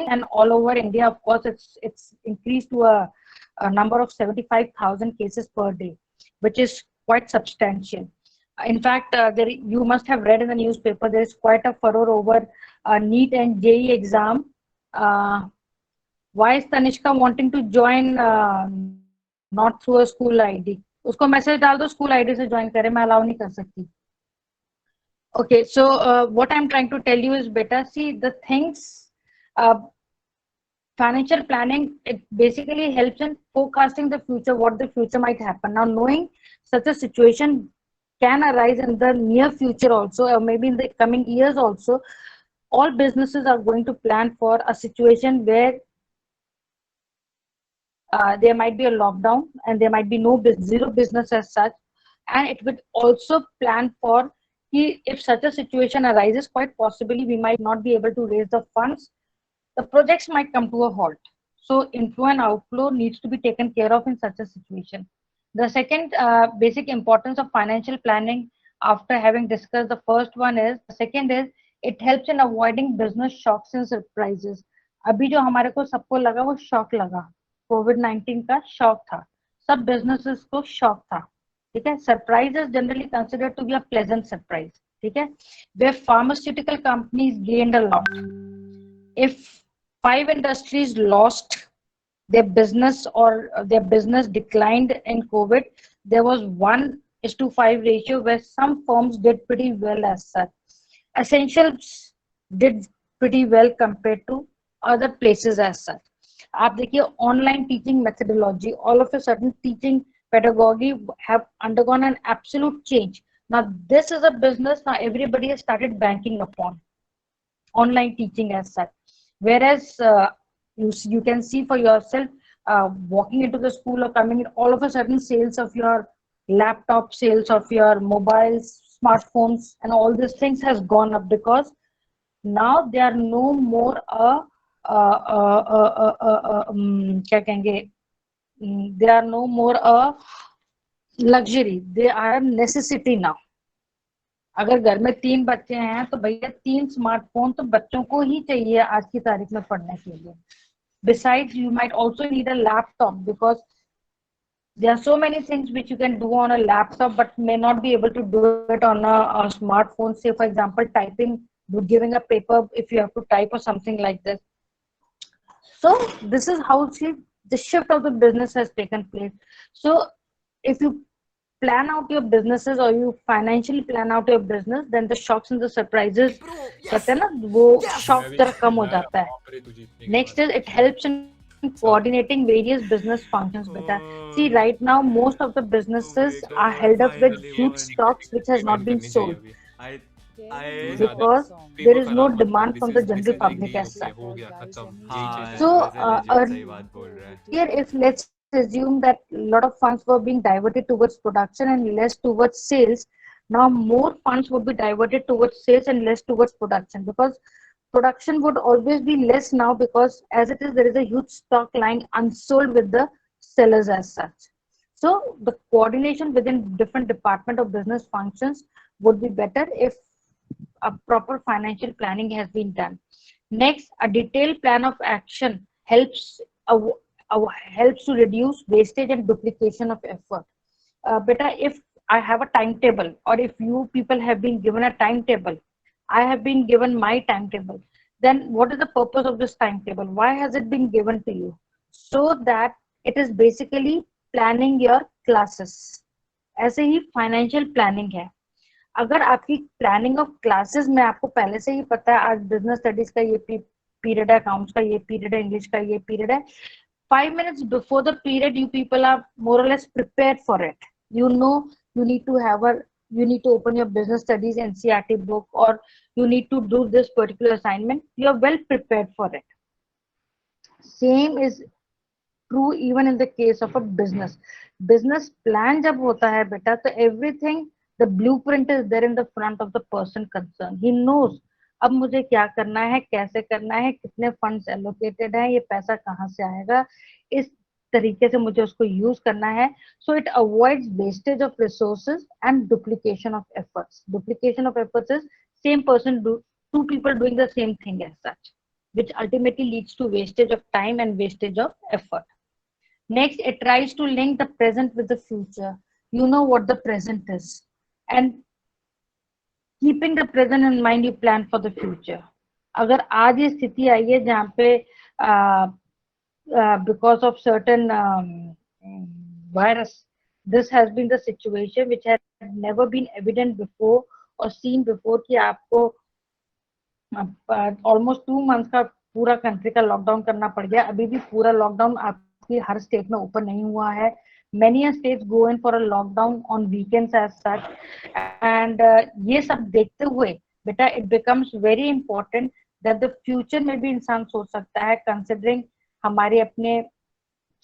and all over India. Of course, it's increased to a number of 75,000 cases per day, which is quite substantial. In fact, you must have read in the newspaper there is quite a furor over NEET and JEE exam. Why is Tanishka wanting to join not through a school ID? उसको message डाल दो school ID से join करे, मैं allow नहीं कर सकती. Okay, so what I'm trying to tell you is, beta, see the things, financial planning, it basically helps in forecasting the future, what the future might happen. Now, knowing such a situation can arise in the near future also, or maybe in the coming years also, all businesses are going to plan for a situation where there might be a lockdown and there might be zero business as such, and it would also plan for if such a situation arises, quite possibly we might not be able to raise the funds, the projects might come to a halt. So inflow and outflow needs to be taken care of in such a situation. The second basic importance of financial planning, after having discussed the first one, is the second is it helps in avoiding business shocks and surprises. अभी जो हमारे को सबको लगा वो shock लगा, कोविड-19 का shock था, सब बिजनेसेस को शॉक था. ठीक है, surprise is generally considered to be a pleasant surprise. ठीक है, where pharmaceutical companies gained a lot. If 5 industries lost their business or their business declined in COVID, there was 1:5 ratio where some firms did pretty well as such. Essentials did pretty well compared to other places as such. आप देखिए online teaching methodology, all of a sudden teaching pedagogy have undergone an absolute change. Now this is a business now everybody has started banking upon online teaching as such. Whereas you can see for yourself, walking into the school or coming in, all of a sudden sales of your laptop, sales of your mobiles, smartphones and all these things has gone up, because now they are no more क्या कहेंगे, they are no more a luxury, they are a necessity now. अगर घर में 3 बच्चे हैं तो भैया 3 smartphone तो बच्चों को ही चाहिए आज की तारीख में पढ़ने के लिए. Besides, you might also need a laptop, because there are so many things which you can do on a laptop but may not be able to do it on a smartphone. Say for example typing, giving a paper if you have to type or something like this. So this is how the shift of the business has taken place. So if you plan out your businesses or you financially plan out your business, then the shocks and the surprises, कहते हैं ना, वो shock जरा कम हो जाता है. Next is it helps in coordinating various business functions better. See, right now most of the businesses are held up with huge stocks which has not been sold, because there is no demand from the general public as such. So here, if let's assume that a lot of funds were being diverted towards production and less towards sales, now more funds would be diverted towards sales and less towards production, because production would always be less now, because as it is there is a huge stock lying unsold with the sellers as such. So the coordination within different department of business functions would be better if a proper financial planning has been done. Next, a detailed plan of action helps to reduce wastage and duplication of effort. Beta, if I have a timetable, or if you people have been given a timetable, I have been given my timetable, then what is the purpose of this timetable? Why has it been given to you? So that it is basically planning your classes. ऐसे ही financial planning है. अगर आपकी planning of classes में आपको पहले से ही पता है आज बिजनेस स्टडीज का ये पीरियड है, अकाउंट्स का ये पीरियड है, इंग्लिश का ये पीरियड है, 5 minutes before the period you people are more or less prepared for it. You know you need to open your business studies NCERT book, or you need to do this particular assignment. You are well prepared for it. Same is true even in the case of a business plan जब होता है बेटा, तो everything, the blueprint is there in the front of the person concerned. He knows अब मुझे क्या करना है, कैसे करना है, कितने फंड्स एलोकेटेड है, ये पैसा कहाँ से आएगा, इस तरीके से मुझे उसको यूज करना है. So it avoids wastage of resources and duplication of efforts. Duplication of efforts is same person two people doing the same thing as such. which ultimately leads to wastage of time and wastage of effort. Next, it tries to link the present with the future. You know what the present is. And keeping the present in mind, you plan for the future. अगर आज ये स्थिति आई है जहाँ पे because of certain virus, this has been the situation which had never been evident before or seen before कि आपको almost 2 months का पूरा कंट्री का लॉकडाउन करना पड़ गया. अभी भी पूरा लॉकडाउन आपकी हर स्टेट में ओपन नहीं हुआ है. many states go in for a lockdown on weekends as such, and ये सब देखते हुए बेटा it becomes very important that the future में भी इंसान सोच सकता है, considering हमारे अपने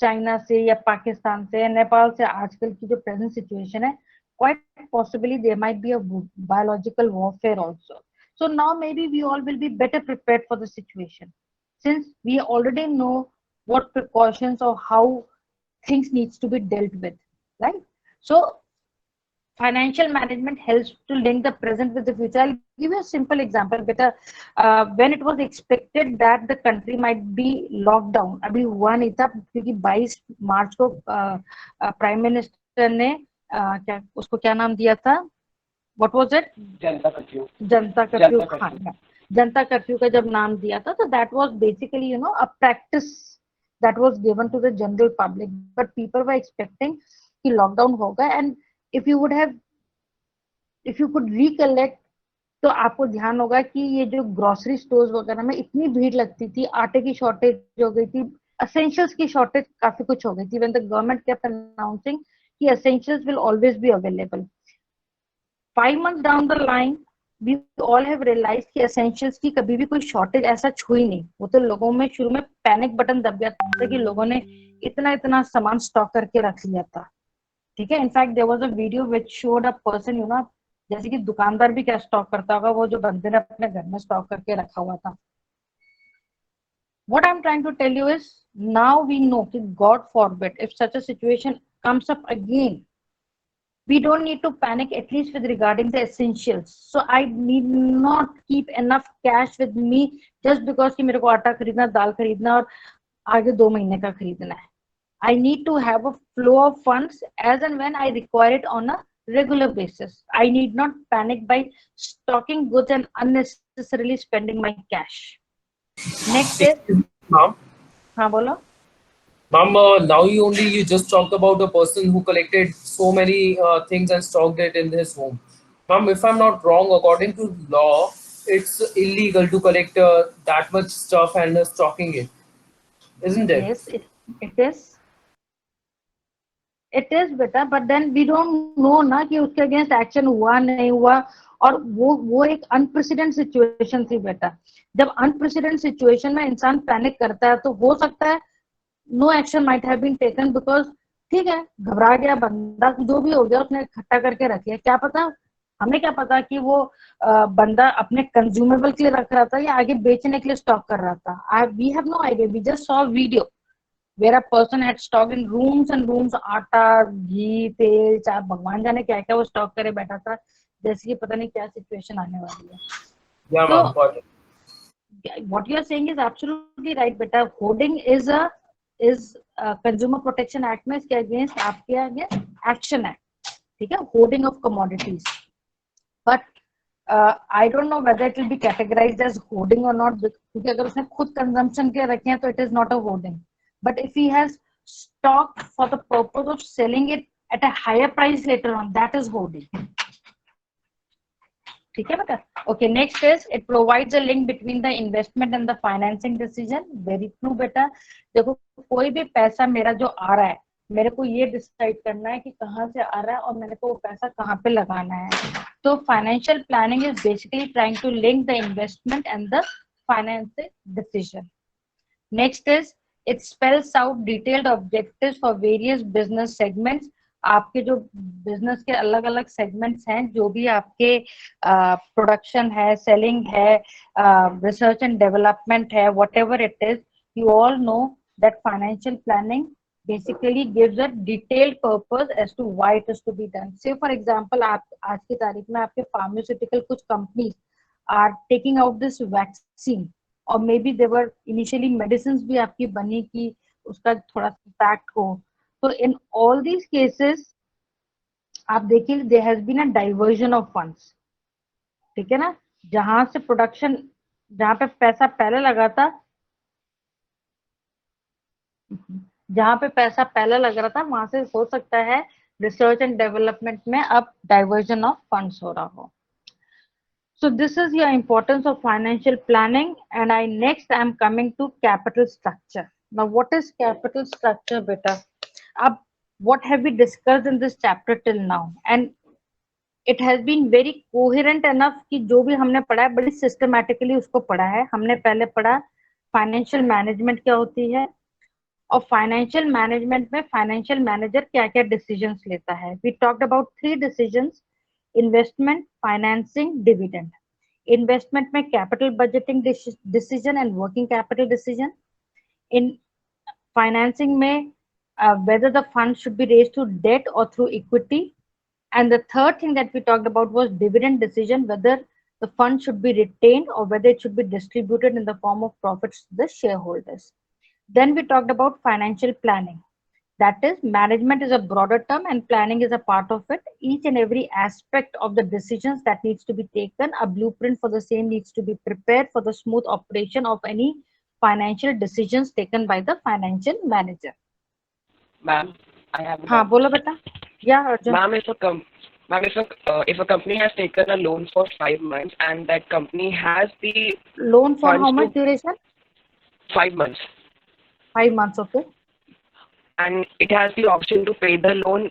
चाइना से या पाकिस्तान से या नेपाल से आजकल की जो प्रेजेंट सिचुएशन है, quite possibly there might be a biological warfare also. So now maybe we all will be better prepared for the situation, since we already know what precautions or how things needs to be dealt with, right? So financial management helps to link the present with the future. I'll give you a simple example. Beta, when it was expected that the country might be locked down, अभी हुआ नहीं था क्योंकि 22 मार्च को prime minister ने क्या उसको क्या नाम दिया था? What was it? Janata curfew. Janata curfew. Janata curfew का जब नाम दिया था, तो that was basically a practice that was given to the general public, but people were expecting कि लॉकडाउन होगा. And if you would have, if you could recollect, तो आपको ध्यान होगा कि ये जो ग्रोसरी स्टोर्स वगैरह में इतनी भीड़ लगती थी, आटे की शॉर्टेज हो गई थी, एसेंशियल्स की शॉर्टेज काफी कुछ हो गई थी. When the government kept announcing कि essentials will always be available. 5 months down the line, we all have realized कि एसेंशियल्स की कभी भी कोई शॉर्टेज ऐसा हुई नहीं. वो तो लोगों में शुरू में पैनिक बटन दब गया था कि लोगों ने इतना इतना सामान स्टॉक करके रख लिया था. ठीक है. In fact there was a video which showed a person, जैसे कि दुकानदार भी क्या स्टॉक करता होगा, वो जो बंदे ने अपने घर में स्टॉक करके रखा हुआ था. What I'm trying to tell you is, now we know कि God forbid if such a situation comes up again, we don't need to panic, at least with regarding the essentials. So I need not keep enough cash with me just because कि मेरे को आटा खरीदना, दाल खरीदना और आगे 2 महीने का खरीदना है. I need to have a flow of funds as and when I require it on a regular basis. I need not panic by stocking goods and unnecessarily spending my cash. Next is, Ma'am. हाँ बोलो. Ma'am, now you just talked about a person who collected so many things and stocked it in his home. Ma'am, if I'm not wrong, according to law, it's illegal to collect that much stuff and stocking it, isn't it? Yes, it is. It is बेटा, but then we don't know ना कि उसके against action हुआ नहीं हुआ. और वो एक अनप्रेसिडेंट सिचुएशन थी बेटा. जब अनप्रेसिडेंट सिचुएशन में इंसान पैनिक करता है तो हो सकता है no action might have been taken, because ठीक है, घबरा गया बंदा, जो भी हो गया उसने इकट्ठा करके रख लिया. क्या पता, हमें क्या पता कि वो बंदा अपने कंज्यूमेबल के लिए रख रहा था या आगे बेचने के लिए स्टॉक कर रहा था. We have no idea. We just saw video where a person had stocked in rooms and rooms आटा, घी, तेल, चाय, भगवान जाने क्या क्या वो स्टॉक करे बैठा था, जैसे कि पता नहीं क्या सिचुएशन आने वाली है. Yeah, So ma'am. Got it. what you are saying is absolutely right बेटा. Hoarding is consumer protection act में इसके अगेंस्ट आपके आगे एक्शन है. ठीक है, hoarding of commodities. But I don't know whether it will be categorized as hoarding or not, क्योंकि अगर उसने खुद कंजम्पशन के रखे हैं तो it is not a hoarding. But if he has stock for the purpose of selling it at a higher price later on, that is hoarding. ठीक है बेटा. Okay, next is it provides a link between the investment and the financing decision. Very true बेटा. देखो, कोई भी पैसा मेरा जो आ रहा है, मेरे को ये डिसाइड करना है कि कहाँ से आ रहा है और मेरे को वो पैसा कहाँ पे लगाना है. तो financial planning is basically trying to link the investment and the financing decision. Next is it spells out detailed objectives for various business segments. आपके जो बिजनेस के अलग अलग सेगमेंट्स हैं, जो भी आपके प्रोडक्शन है, सेलिंग है, रिसर्च एंड डेवलपमेंट है, whatever it is, you all know that financial planning basically gives a detailed purpose as to why it is to be done. Say for example, आप आज की तारीख में आपके फार्मास्यूटिकल कुछ companies are taking out this vaccine. और maybe there initially medicine भी आपकी बनी कि उसका थोड़ा इम्पैक्ट हो. तो इन ऑल दीज केसेस आप देखिए there has been a diversion of funds. ठीक है ना, जहां से प्रोडक्शन, जहां पे पैसा पहले लगा था, जहां पे पैसा पहले लग रहा था वहां से हो सकता है रिसर्च एंड डेवलपमेंट में अब डाइवर्जन ऑफ फंड्स हो रहा हो. So this is your importance of financial planning, and I next I am coming to capital structure. Now what is capital structure, beta? Ab, what have we discussed in this chapter till now? And it has been very coherent enough कि जो भी हमने पढ़ा है बड़ी systematically उसको पढ़ा है. हमने पहले पढ़ा financial management क्या होती है, और फाइनेंशियल मैनेजमेंट में फाइनेंशियल मैनेजर क्या क्या डिसीजंस लेता है. We talked about 3 decisions: investment, financing, dividend. Investment में capital budgeting decision and working capital decision. In financing में whether the fund should be raised through debt or through equity. And the third thing that we talked about was dividend decision, whether the fund should be retained or whether it should be distributed in the form of profits to the shareholders. Then we talked about financial planning. That is, management is a broader term and planning is a part of it. Each and every aspect of the decisions that needs to be taken, a blueprint for the same needs to be prepared for the smooth operation of any financial decisions taken by the financial manager. Ma'am, I have a हाँ doubt. बोलो बेटा. Yeah, Arjun. Ma'am, if a company has taken a loan for 5 months and that company has the Loan for how funds much to duration? 5 months 5 months, okay. and it has the option to pay the loan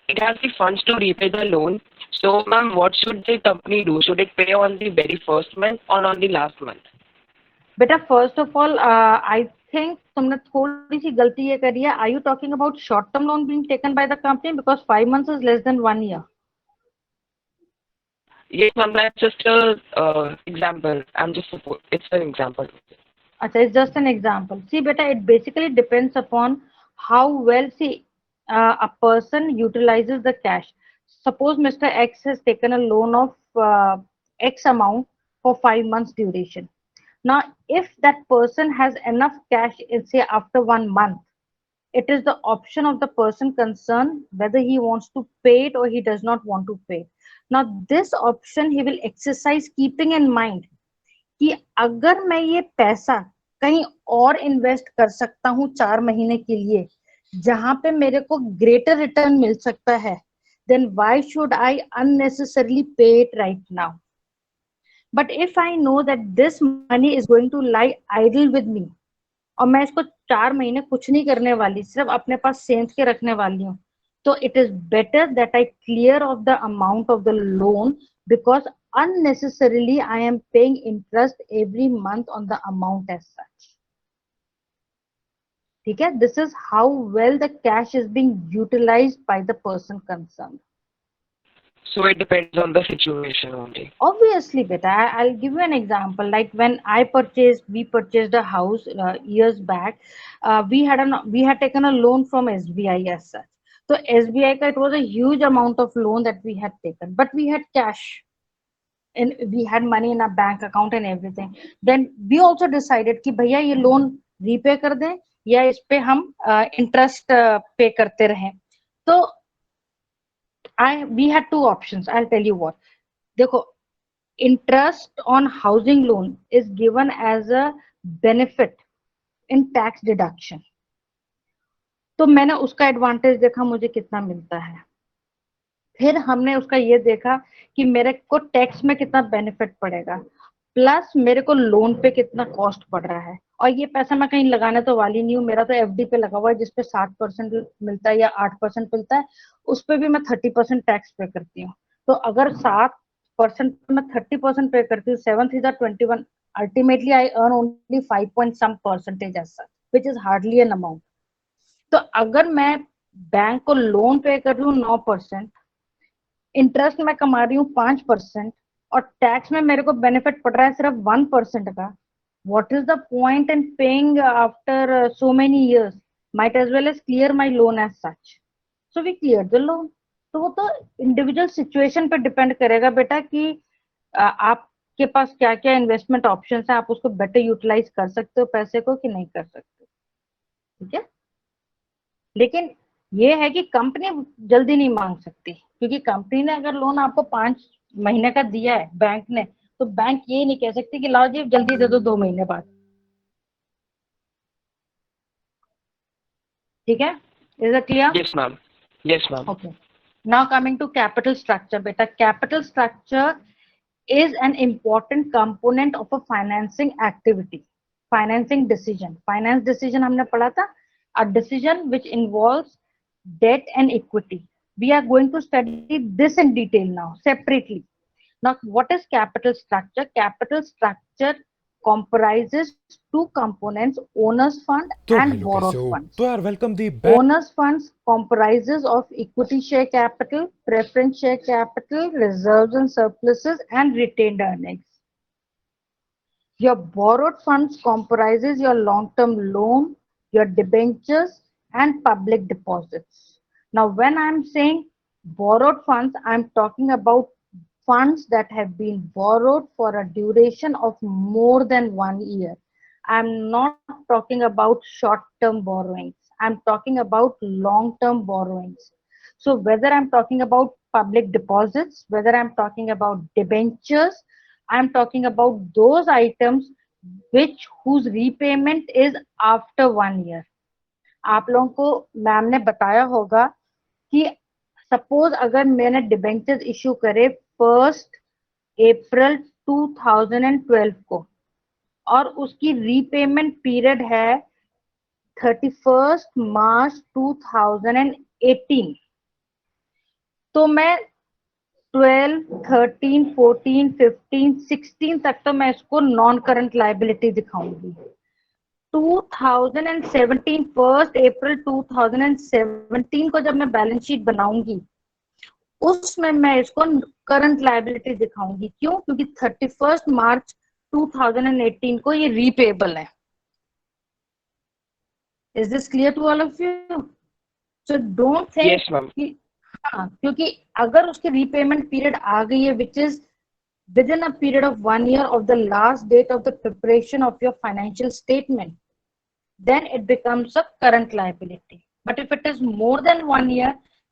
it has the funds to repay the loan. So, ma'am, what should the company do? Should it pay on the very first month or on the last month? बेटा first of all I think तुमने थोड़ी सी गलती ये करी है. Are you talking about short term loan being taken by the company, because 5 months is less than 1 year. Yes, ma'am, that's just a example. It's an example. अच्छा, it's just an example. See beta, it basically depends upon how well, see, a person utilizes the cash. Suppose Mr. X has taken a loan of X amount for 5 months duration. Now if that person has enough cash in, say, after 1 month, it is the option of the person concerned whether he wants to pay it or he does not want to pay. Now this option he will exercise keeping in mind कि अगर मैं ये पैसा कहीं और invest कर सकता हूँ 4 महीने के लिए जहां पे मेरे को ग्रेटर रिटर्न मिल सकता है, then why should I unnecessarily pay it right now? But if I know that this money is going to lie idle with me और मैं इसको 4 महीने कुछ नहीं करने वाली, सिर्फ अपने पास सेंध के रखने वाली हूँ, तो it is better that I clear off the amount of the loan, because unnecessarily I am paying interest every month on the amount as such. ठीक है, this is how well the cash is being utilized by the person concerned. So it depends on the situation only. Obviously beta, I'll give you an example. Like when we purchased a house years back, we had taken a loan from SBI as such. So SBI ka, it was a huge amount of loan that we had taken, but we had cash and we had money in our bank account and everything. Then we also decided कि भैया ये loan repay कर दें या इस पे हम interest पे करते रहें. तो we had 2 options. I'll tell you what. देखो, interest on housing loan is given as a benefit in tax deduction. तो मैंने उसका एडवांटेज देखा मुझे कितना मिलता है, फिर हमने उसका ये देखा कि मेरे को टैक्स में कितना बेनिफिट पड़ेगा, प्लस मेरे को लोन पे कितना कॉस्ट पड़ रहा है, और ये पैसा मैं कहीं लगाने तो वाली नहीं हूँ. मेरा तो एफडी पे लगा हुआ है जिसपे 7% मिलता है या 8% मिलता है, उस पे भी मैं 30% टैक्स पे करती हूँ. तो अगर 7% में 30% पे करती हूँ, 7 3 21, ultimately I earn only 5 point some percentage as such, which is hardly an amount. तो अगर मैं बैंक को लोन पे कर रही हूँ 9%, इंटरेस्ट में कमा रही हूँ 5%, और टैक्स में मेरे को बेनिफिट पड़ रहा है सिर्फ 1% का, what is the point in paying after so many years? Might as well as clear my loan as such. So we cleared the loan. तो वो तो इंडिविजुअल सिचुएशन पे डिपेंड करेगा बेटा कि आप आपके पास क्या क्या इन्वेस्टमेंट ऑप्शन है, आप उसको बेटर यूटिलाइज कर सकते हो पैसे को कि नहीं कर सकते, ठीक है। लेकिन ये है कि कंपनी जल्दी नहीं मांग सकती, क्योंकि कंपनी ने अगर लोन आपको 5 महीने का दिया है बैंक ने, तो बैंक ये नहीं कह सकती कि लाओ जी जल्दी दे दो 2 महीने बाद, ठीक है। Is it clear? Yes, ma'am. Yes, ma'am. Okay. Now coming to capital structure, beta. Capital structure is an important component of a financing activity. Financing decision. Finance decision हमने पढ़ा था. A decision which involves debt and equity. We are going to study this in detail now, separately. Now, what is capital structure? Capital structure comprises two components, owner's fund तो and भाई लोग कैसे borrowed हो? funds. तो यार welcome the back. Owners funds comprises of equity share capital, preference share capital, reserves and surpluses, and retained earnings. Your borrowed funds comprises your long-term loan, your debentures, and public deposits. Now, when I'm saying borrowed funds, I'm talking about funds that have been borrowed for a duration of more than 1 year. I'm not talking about short-term borrowings. I'm talking about long-term borrowings. So whether I'm talking about public deposits, whether I'm talking about debentures, I'm talking about those items whose repayment is after 1 year. आप लोगों को ma'am ने बताया होगा कि suppose अगर मैंने debentures issue करे 1 अप्रैल 2012 को और उसकी रीपेमेंट पीरियड है 31 मार्च 2018, तो मैं 12, 13, 14, 15, 16 तक तो मैं इसको नॉन करंट लाइबिलिटी दिखाऊंगी। 2017 1 अप्रैल 2017 को जब मैं बैलेंस शीट बनाऊंगी उसमें मैं इसको करंट लाइबिलिटी दिखाऊंगी। क्यों? क्योंकि 31 मार्च 2018 को ये रीपेबल है। Is this clear to all of you? So don't think Yes, ma'am. हाँ, क्योंकि अगर उसकी रीपेमेंट पीरियड आ गई है which is within a period of 1 year of the last date of the preparation of your financial statement, then it becomes a current liability. But if it is more than 1 year,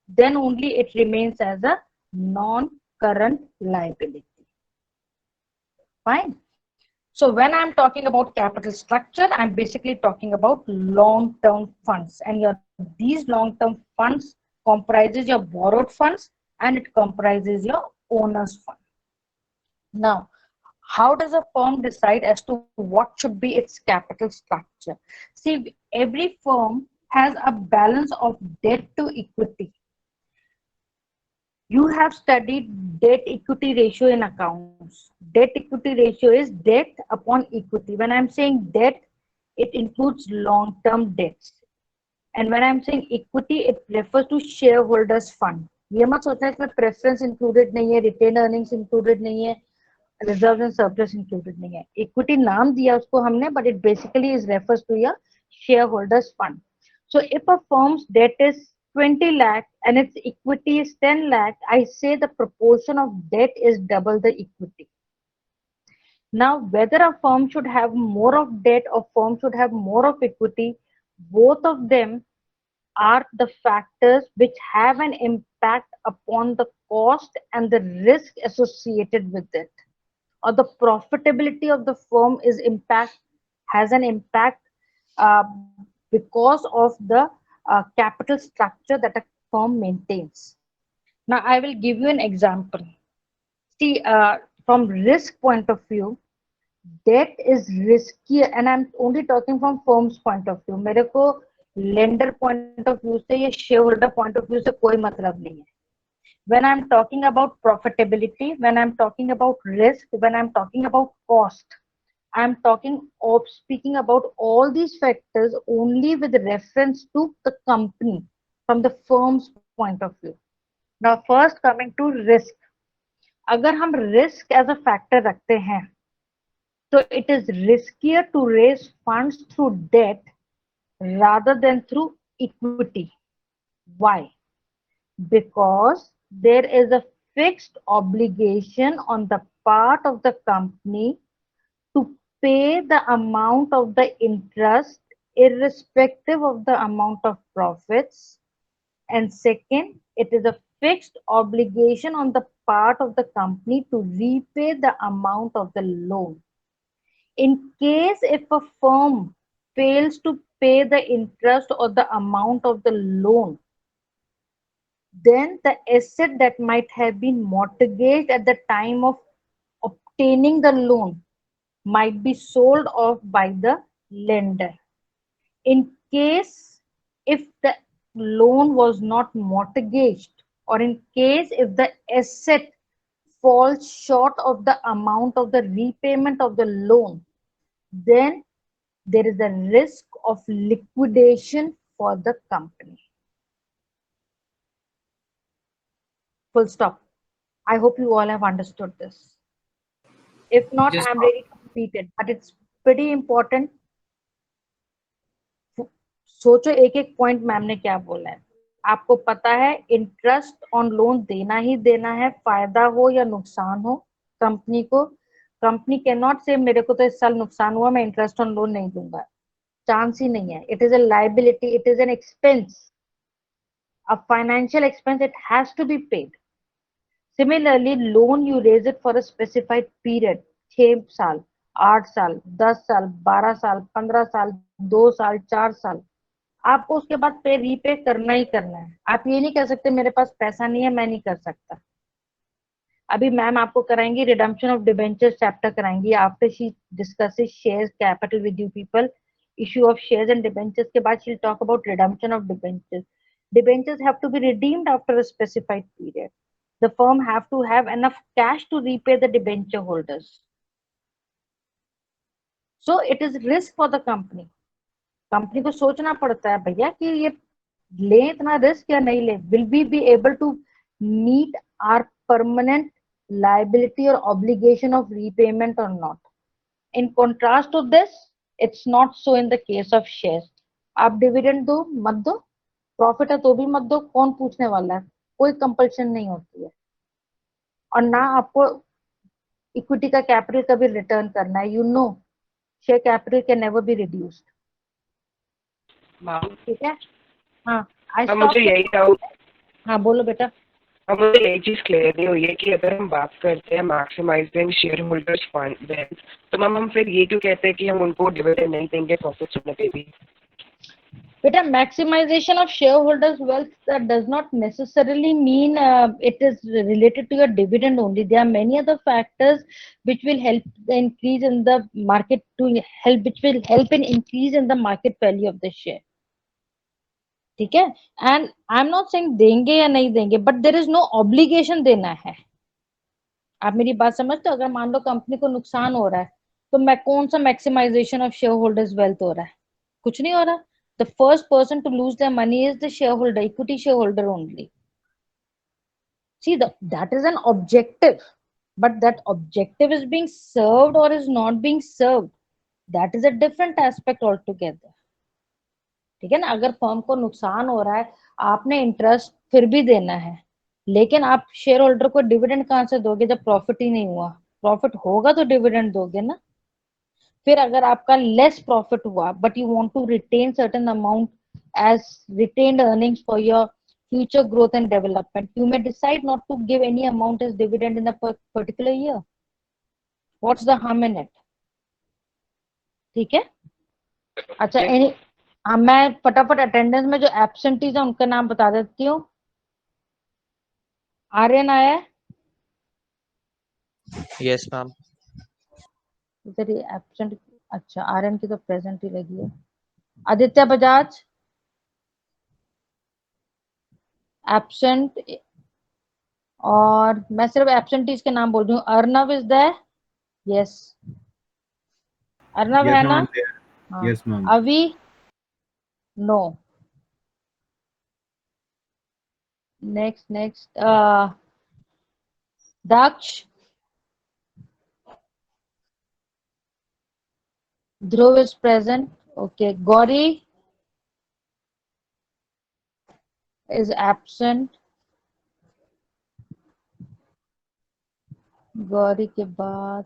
then only it remains as a non-current liability. Fine. So when I'm talking about capital structure, I'm basically talking about long-term funds, and these long-term funds comprises your borrowed funds and it comprises your owner's fund. Now, how does a firm decide as to what should be its capital structure? See, every firm has a balance of debt to equity. You have studied debt equity ratio in accounts. Debt equity ratio is debt upon equity. When I'm saying debt, it includes long-term debts. And when I'm saying equity, it refers to shareholders fund. ये मत सोचना इसमें preference included नहीं है, retained earnings included नहीं है, reserves and surplus included नहीं है। Equity नाम दिया उसको हमने, but it basically is refers to your shareholders fund. So if a firm's debt is 20 lakh and its equity is 10 lakh, I say the proportion of debt is double the equity. Now, whether a firm should have more of debt or firm should have more of equity, both of them are the factors which have an impact upon the cost and the risk associated with it, or the profitability of the firm has an impact because of the capital structure that a firm maintains. Now, I will give you an example. See, from risk point of view, debt is riskier, and I'm only talking from firm's point of view. मेरे को lender point of view से या shareholder point of view से कोई मतलब नहीं है. When I'm talking about profitability, when I'm talking about risk, when I'm talking about cost, I'm speaking about all these factors only with reference to the company from the firm's point of view. Now, first coming to risk. अगर हम risk as a factor रखते हैं, so it is riskier to raise funds through debt rather than through equity. Why? Because there is a fixed obligation on the part of the company to pay the amount of the interest irrespective of the amount of profits. And second, it is a fixed obligation on the part of the company to repay the amount of the loan. In case if a firm fails to pay the interest or the amount of the loan, then the asset that might have been mortgaged at the time of obtaining the loan might be sold off by the lender. In case if the loan was not mortgaged, or in case if the asset falls short of the amount of the repayment of the loan, then there is a risk of liquidation for the company. Full stop. I hope you all have understood this. If not, Yes, I'm ma'am. ready to repeat it, but it's pretty important. सोचो एक एक point ma'am ने क्या बोला है. आपको पता है इंटरेस्ट ऑन लोन देना ही देना है, फायदा हो या नुकसान हो कंपनी को. कंपनी कैन नॉट से मेरे को तो इस साल नुकसान हुआ, मैं इंटरेस्ट ऑन लोन नहीं दूंगा. चांस ही नहीं है. It is a liability, it is an expense, a financial expense. It has to be paid. Similarly, loan you raise it for a specified period, 6 साल, 8 साल, 10 साल, 12 साल, 15 साल, 2 साल, 4 साल, आपको उसके बाद पे रीपे करना ही करना है. आप ये नहीं कह सकते मेरे पास पैसा नहीं है, मैं नहीं कर सकता. अभी मैम आपको कराएंगी रिडम्पशन ऑफ डिबेंचर्स चैप्टर कराएंगी, after she discusses shares capital with you people, issue of shares and debentures के बाद she will talk about redemption of debentures. Debentures have to be redeemed after a specified period. The firm have to have enough cash to repay the debenture holders. So it is risk for the company. Company को सोचना पड़ता है भैया कि ये ले इतना risk या नहीं ले. Will we be able to meet our permanent liability or obligation of repayment or not? In contrast to this, it's not so in the case of shares. आप डिविडेंड दो मत दो, प्रॉफिट है तो भी मत दो, कौन पूछने वाला है. कोई कंपल्शन नहीं होती है. और ना आपको इक्विटी का कैपिटल कभी रिटर्न करना है. You know share capital can never be reduced. ठीक है. हाँ, आई अब मुझे यही स्टॉप. डाउट, हाँ बोलो बेटा. अब मुझे यही चीज क्लियर नहीं हुई है कि अगर हम बात करते हैं मैक्सिमाइजिंग शेयर होल्डर्स फंड, तो मैम हम फिर ये क्यों कहते हैं कि हम उनको डिविडेंड नहीं देंगे प्रॉफिट होने पे भी? Beta, maximization of shareholders' wealth, that does not necessarily mean it is related to your dividend only. There are many other factors which will help the increase in the market which will help in increase in the market value of the share. ठीक है. And I'm not saying देंगे या नहीं देंगे, but there is no obligation देना है. आप मेरी बात समझते हो. अगर मान लो कंपनी को नुकसान हो रहा है, तो मैं कौन सा maximisation of shareholders wealth हो रहा है? कुछ नहीं हो रहा. The first person to lose their money is the shareholder, equity shareholder only. See, that is an objective, but that objective is being served or is not being served. That is a different aspect altogether. ठीक है ना. अगर firm को नुकसान हो रहा है, आपने इंटरेस्ट फिर भी देना है, लेकिन आप शेयर होल्डर को डिविडेंड कहां से दोगे जब प्रॉफिट ही नहीं हुआ? प्रॉफिट होगा तो डिविडेंड दोगे ना. फिर अगर आपका लेस प्रॉफिट हुआ but you want to retain certain amount as retained earnings for your future growth and development, you may decide not to give any amount as dividend in a particular year. What's the harm in it? ठीक है. अच्छा, मैं फटाफट attendance में जो absentees है उनका नाम बता देती हूँ. आर्यन आया है? Yes ma'am. इधर ही एब्सेंट. अच्छा, आर्यन की तो प्रेजेंट ही लगी है. आदित्य बजाज एब्सेंट. और मैं सिर्फ एब्सेंटीज के नाम बोल रही हूँ. Arnav is there? Yes, Arnav Yes, है ma'am, ना? I'm there. हाँ. Yes, ma'am. अभी no. Next Daksh. Dhruv is present. Okay. Gauri is absent. Gauri के बाद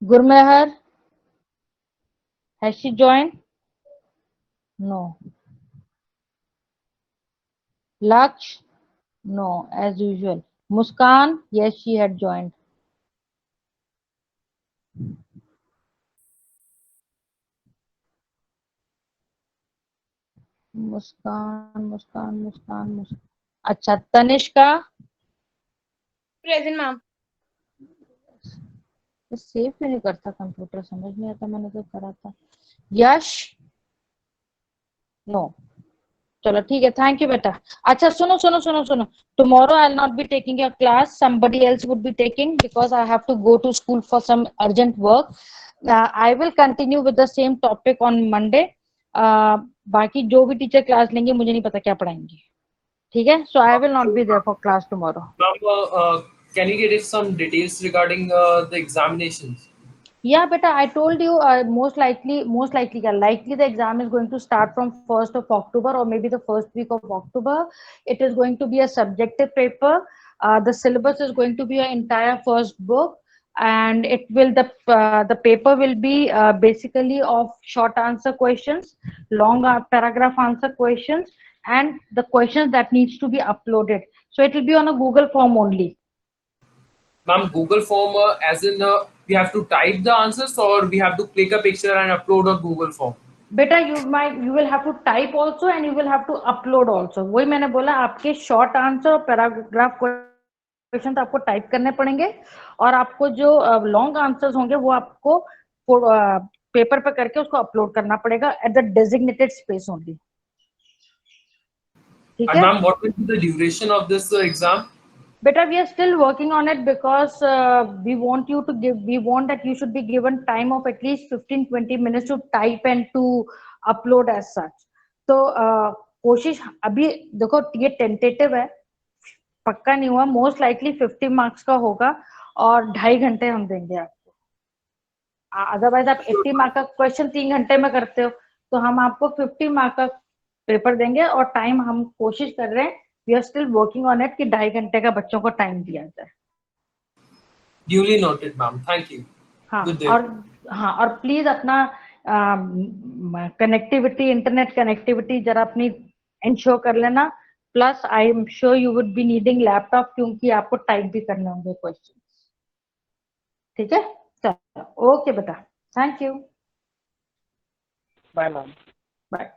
Gurmehar, has she joined? No. Laksh? No, as usual. Muskan? Yes, she had joined. मुस्कान। अच्छा, तनिष्का? Present ma'am. सेव क्यों नहीं करता कंप्यूटर, समझ नहीं आता, मैंने तो करा था। यश? नो। चलो ठीक है, थैंक यू बेटा। अच्छा सुनो, tomorrow I'll not be taking your class, somebody else would be taking, because I have to go to school for some urgent work. I will continue with the same topic on Monday. बाकी जो भी teacher class लेंगे मुझे नहीं पता क्या पढ़ाएंगे, ठीक है? So I will not be there for class tomorrow. Can you get us some details regarding the examinations? Yeah, beta, I told you, most likely, the exam is going to start from 1st of October or maybe the first week of October. It is going to be a subjective paper. The syllabus is going to be an entire first book, and the paper will be basically of short answer questions, long paragraph answer questions, and the questions that needs to be uploaded. So it will be on a Google form only. Ma'am, Google form as in we have to type the answers or we have to click a picture and upload on Google form? बेटा you will have to type also and you will have to upload also. वही मैंने बोला, आपके short answer और paragraph question तो आपको type करने पड़ेंगे, और आपको जो लॉन्ग आंसर्स होंगे वो आपको पेपर पे करके उसको अपलोड करना पड़ेगा at the designated space only, ठीक है? And ma'am, what will be the duration of this exam? Beta, we are still working on it because we want that you should be given time of at least 15-20 minutes to type and to upload as such. तो कोशिश अभी देखो, ये tentative है, पक्का नहीं हुआ, most likely 50 marks का होगा और 2.5 घंटे हम देंगे आपको। अदरवाइज आप 80 मार्क का क्वेश्चन 3 घंटे में करते हो, तो हम आपको 50 मार्क का पेपर देंगे, और टाइम हम कोशिश कर रहे हैं, we are still working on it, कि 2.5 घंटे का बच्चों को टाइम दिया जाए। Duly noted, ma'am. Thank you. हाँ, Good day. और प्लीज अपना कनेक्टिविटी, इंटरनेट कनेक्टिविटी जरा अपनी इंश्योर कर लेना। Plus I am sure you would be needing laptop, क्योंकि आपको टाइप भी करने होंगे क्वेश्चन, ठीक है? चलो, ओके बेटा, thank you, bye ma'am. Bye.